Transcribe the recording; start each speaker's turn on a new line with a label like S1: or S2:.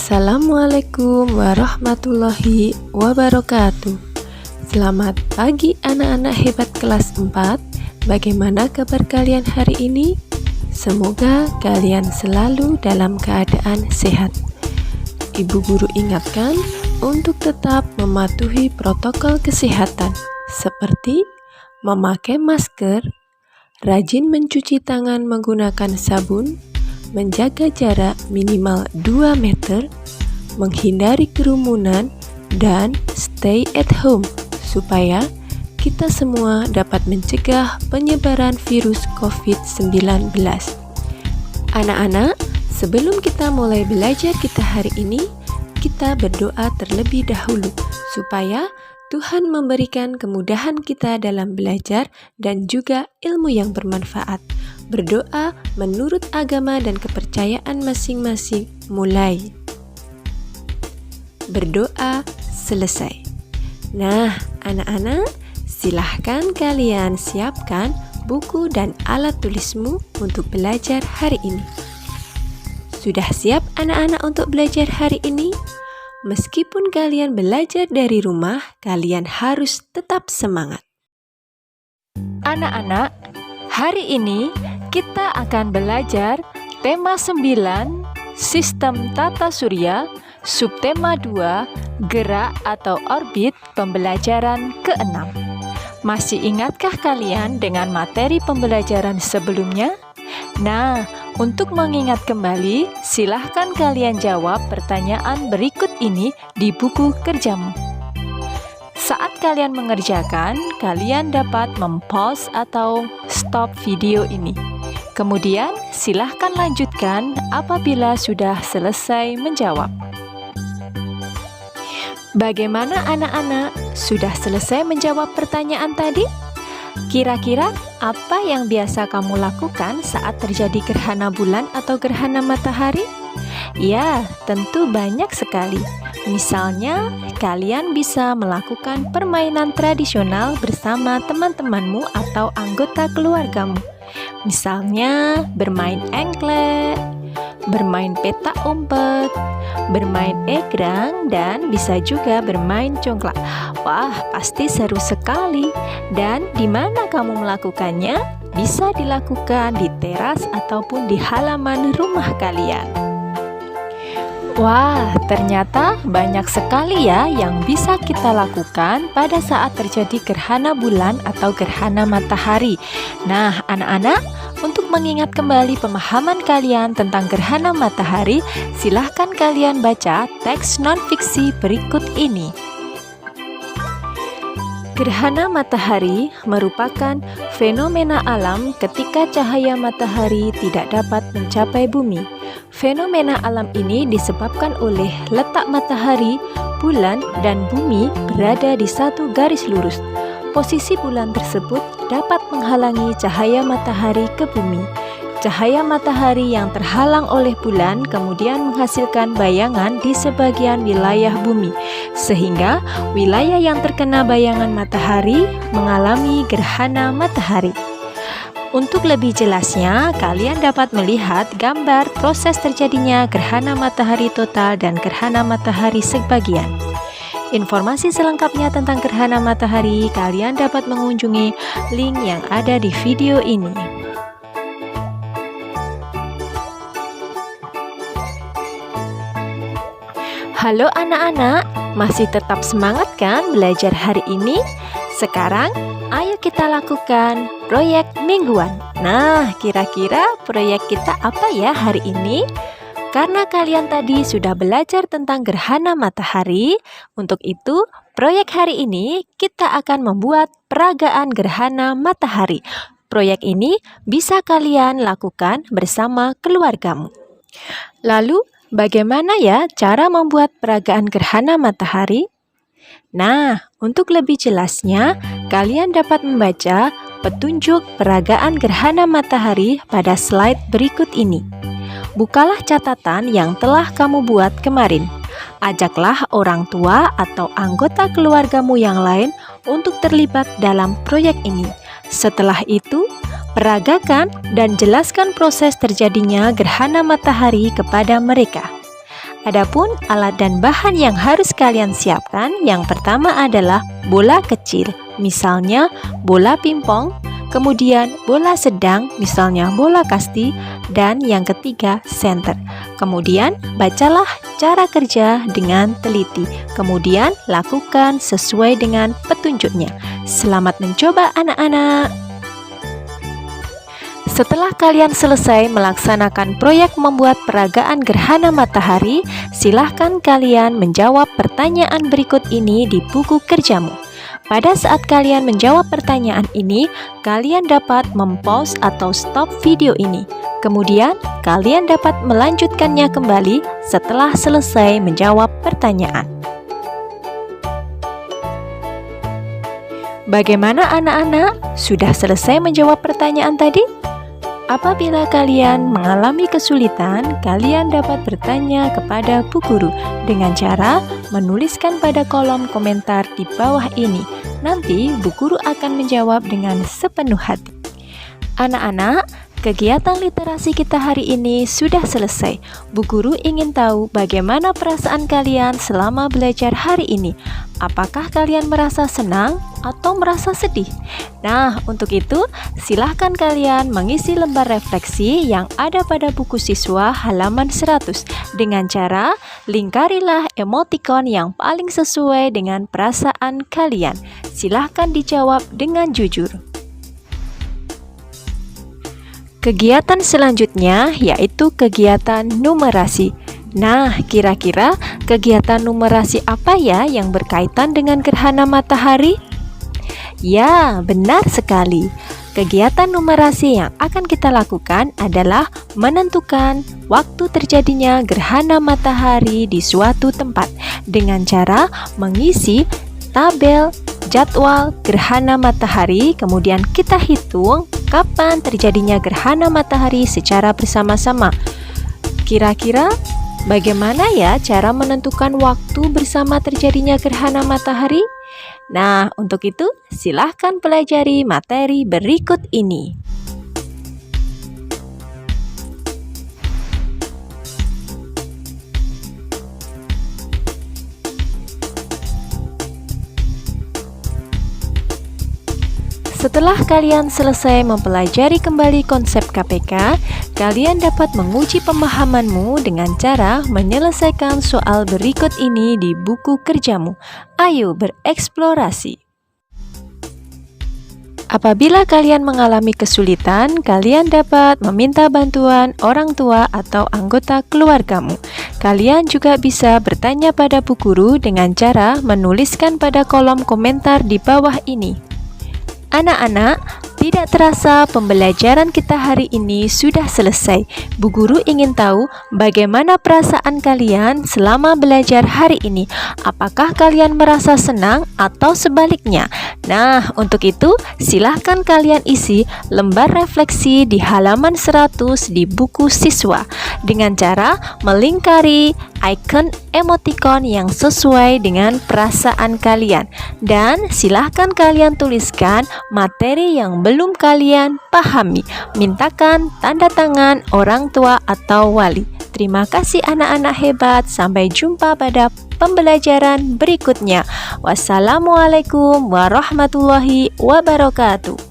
S1: Assalamualaikum warahmatullahi wabarakatuh. Selamat pagi anak-anak hebat kelas 4. Bagaimana kabar kalian hari ini? Semoga kalian selalu dalam keadaan sehat. Ibu guru ingatkan untuk tetap mematuhi protokol kesehatan seperti memakai masker, rajin mencuci tangan menggunakan sabun, menjaga jarak minimal 2 meter, menghindari kerumunan, dan stay at home supaya kita semua dapat mencegah penyebaran virus COVID-19. Anak-anak, sebelum kita mulai belajar kita hari ini, kita berdoa terlebih dahulu supaya Tuhan memberikan kemudahan kita dalam belajar dan juga ilmu yang bermanfaat. Berdoa menurut agama dan kepercayaan masing-masing. Mulai. Berdoa selesai. Nah, anak-anak, silahkan kalian siapkan buku dan alat tulismu untuk belajar hari ini. Sudah siap anak-anak untuk belajar hari ini? Meskipun kalian belajar dari rumah, kalian harus tetap semangat.
S2: Anak-anak, hari ini kita akan belajar tema 9, Sistem Tata Surya, subtema 2, Gerak atau Orbit, pembelajaran ke-6. Masih ingatkah kalian dengan materi pembelajaran sebelumnya? Nah, untuk mengingat kembali, silahkan kalian jawab pertanyaan berikut ini di buku kerjamu. Saat kalian mengerjakan, kalian dapat mempause atau stop video ini. Kemudian, silahkan lanjutkan apabila sudah selesai menjawab. Bagaimana anak-anak? Sudah selesai menjawab pertanyaan tadi? Kira-kira apa yang biasa kamu lakukan saat terjadi gerhana bulan atau gerhana matahari? Ya, tentu banyak sekali. Misalnya, kalian bisa melakukan permainan tradisional bersama teman-temanmu atau anggota keluargamu. Misalnya, bermain engklek, bermain petak umpet, bermain egrang, dan bisa juga bermain congklak. Wah, pasti seru sekali. Dan di mana kamu melakukannya? Bisa dilakukan di teras ataupun di halaman rumah kalian. Wah, ternyata banyak sekali ya yang bisa kita lakukan pada saat terjadi gerhana bulan atau gerhana matahari. Nah, anak-anak, untuk mengingat kembali pemahaman kalian tentang gerhana matahari, silahkan kalian baca teks non-fiksi berikut ini. Gerhana matahari merupakan fenomena alam ketika cahaya matahari tidak dapat mencapai bumi. Fenomena alam ini disebabkan oleh letak matahari, bulan, dan bumi berada di satu garis lurus. Posisi bulan tersebut dapat menghalangi cahaya matahari ke bumi. Cahaya matahari yang terhalang oleh bulan kemudian menghasilkan bayangan di sebagian wilayah bumi, sehingga wilayah yang terkena bayangan matahari mengalami gerhana matahari. Untuk lebih jelasnya, kalian dapat melihat gambar proses terjadinya gerhana matahari total dan gerhana matahari sebagian. Informasi selengkapnya tentang gerhana matahari, kalian dapat mengunjungi link yang ada di video ini. Halo anak-anak, masih tetap semangat kan belajar hari ini? Sekarang, ayo kita lakukan proyek mingguan. Nah, kira-kira proyek kita apa ya hari ini? Karena kalian tadi sudah belajar tentang gerhana matahari, untuk itu proyek hari ini kita akan membuat peragaan gerhana matahari. Proyek ini bisa kalian lakukan bersama keluargamu. Lalu, bagaimana ya cara membuat peragaan gerhana matahari? Nah, untuk lebih jelasnya, kalian dapat membaca petunjuk peragaan gerhana matahari pada slide berikut ini. Bukalah catatan yang telah kamu buat kemarin. Ajaklah orang tua atau anggota keluargamu yang lain untuk terlibat dalam proyek ini. Setelah itu, peragakan dan jelaskan proses terjadinya gerhana matahari kepada mereka. Adapun alat dan bahan yang harus kalian siapkan, yang pertama adalah bola kecil, misalnya bola pingpong, kemudian bola sedang, misalnya bola kasti, dan yang ketiga senter. Kemudian bacalah cara kerja dengan teliti, kemudian lakukan sesuai dengan petunjuknya. Selamat mencoba anak-anak. Setelah kalian selesai melaksanakan proyek membuat peragaan gerhana matahari, silahkan kalian menjawab pertanyaan berikut ini di buku kerjamu. Pada saat kalian menjawab pertanyaan ini, kalian dapat mempause atau stop video ini. Kemudian, kalian dapat melanjutkannya kembali setelah selesai menjawab pertanyaan. Bagaimana anak-anak? Sudah selesai menjawab pertanyaan tadi? Apabila kalian mengalami kesulitan, kalian dapat bertanya kepada Bu Guru dengan cara menuliskan pada kolom komentar di bawah ini. Nanti Bu Guru akan menjawab dengan sepenuh hati. Anak-anak, kegiatan literasi kita hari ini sudah selesai. Bu Guru ingin tahu bagaimana perasaan kalian selama belajar hari ini. Apakah kalian merasa senang atau merasa sedih? Nah, untuk itu silahkan kalian mengisi lembar refleksi yang ada pada buku siswa halaman 100 dengan cara lingkarilah emotikon yang paling sesuai dengan perasaan kalian. Silahkan dijawab dengan jujur. Kegiatan selanjutnya yaitu kegiatan numerasi. Nah, kira-kira kegiatan numerasi apa ya yang berkaitan dengan gerhana matahari? Ya, benar sekali. Kegiatan numerasi yang akan kita lakukan adalah menentukan waktu terjadinya gerhana matahari di suatu tempat dengan cara mengisi tabel jadwal gerhana matahari, kemudian kita hitung kapan terjadinya gerhana matahari secara bersama-sama. Kira-kira bagaimana ya cara menentukan waktu bersama terjadinya gerhana matahari? Nah, untuk itu silahkan pelajari materi berikut ini. Setelah kalian selesai mempelajari kembali konsep KPK, kalian dapat menguji pemahamanmu dengan cara menyelesaikan soal berikut ini di buku kerjamu. Ayo bereksplorasi. Apabila kalian mengalami kesulitan, kalian dapat meminta bantuan orang tua atau anggota keluargamu. Kalian juga bisa bertanya pada Bu Guru dengan cara menuliskan pada kolom komentar di bawah ini. Anak-anak, tidak terasa pembelajaran kita hari ini sudah selesai. Bu Guru ingin tahu bagaimana perasaan kalian selama belajar hari ini. Apakah kalian merasa senang atau sebaliknya? Nah, untuk itu silahkan kalian isi lembar refleksi di halaman 100 di buku siswa dengan cara melingkari icon emoticon yang sesuai dengan perasaan kalian. Dan silahkan kalian tuliskan materi yang belum kalian pahami. Mintakan tanda tangan orang tua atau wali. Terima kasih anak-anak hebat. Sampai jumpa pada pembelajaran berikutnya. Wassalamualaikum warahmatullahi wabarakatuh.